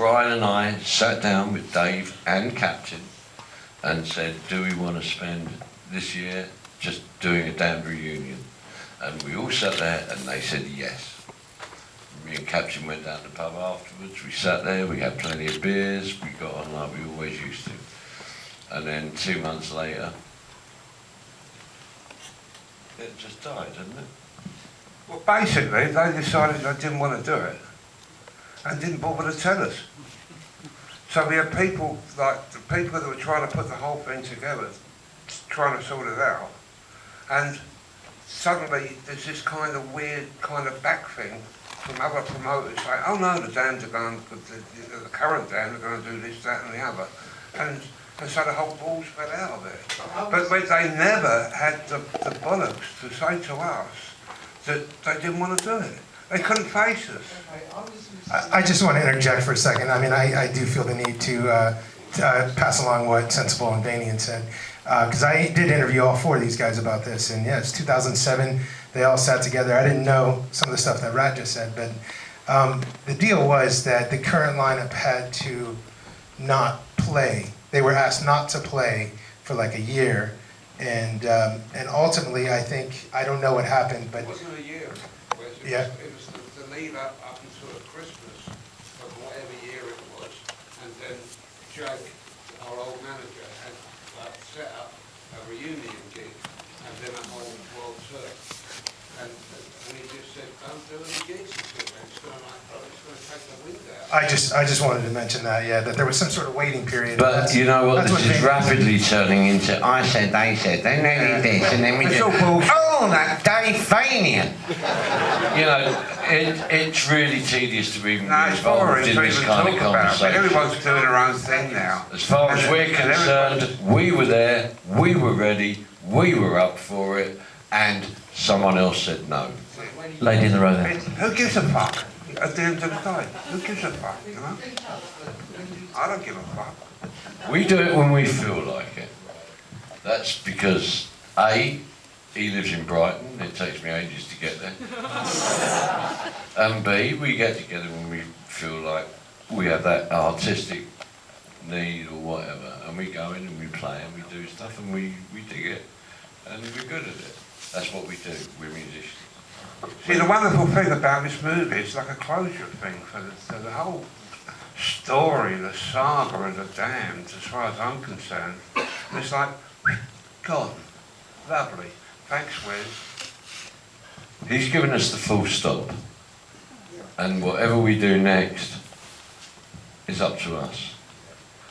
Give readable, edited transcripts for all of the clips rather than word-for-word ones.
Brian and I sat down with Dave and Captain and said, do we want to spend this year just doing a damned reunion? And we all sat there and they said yes. Me and Captain went down to the pub afterwards, we sat there, we had plenty of beers, we got on like we always used to. And then 2 months later, it just died, didn't it? Well, basically, they decided they didn't want to do it and didn't bother to tell us. So we had people, like the people that were trying to put the whole thing together, trying to sort it out, and suddenly there's this kind of weird kind of back thing from other promoters saying, oh no, the Dams are going, the current Dams are going to do this, that and the other. And so the whole balls fell out of it. But they never had the bollocks to say to us that they didn't want to do it. They couldn't face us. I just want to interject for a second. I mean, I do feel the need to pass along what Sensible and Vanian said. Because I did interview all four of these guys about this. And yeah, it's 2007. They all sat together. I didn't know some of the stuff that Rat just said. But the deal was that the current lineup had to not play. They were asked not to play for like a year. And ultimately, I think, I don't know what happened, but... It wasn't a year. Yeah. It was the lead up until Christmas of whatever year it was, and then Jake, our old manager, had set up a reunion gig and then a whole world tour. And he just said, don't do any gigs until then. It's going to take the wind out. I just wanted to mention that, yeah, that there was some sort of waiting period. But you know what, this is Vanian rapidly turning into I said, they said, they needed this, and then we just, oh, that Dave Vanian. You know, it's really tedious to even be involved in this kind of conversation. Everyone's doing their own thing now. As far as we're concerned, we were there, we were ready, we were up for it, and someone else said no. Lady in the row there. Who gives a fuck? At the end of the day, who gives a fuck, you know? I don't give a fuck. We do it when we feel like it. That's because, A, he lives in Brighton, it takes me ages to get there. And B, we get together when we feel like we have that artistic need or whatever, and we go in and we play and we do stuff and we dig it, and we're good at it. That's what we do, we're musicians. See, the wonderful thing about this movie, it's like a closure thing for the whole story, the saga of the Damned, as far as I'm concerned. It's like, gone. Lovely. Thanks, Wes. He's given us the full stop, and whatever we do next is up to us.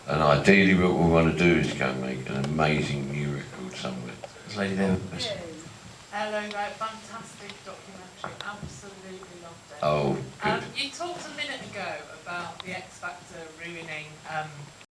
And ideally what we want to do is go and make an amazing new record somewhere. There's a lady there. Hello, right, fantastic documentary, absolutely loved it. Oh, good. You talked a minute ago about the X Factor ruining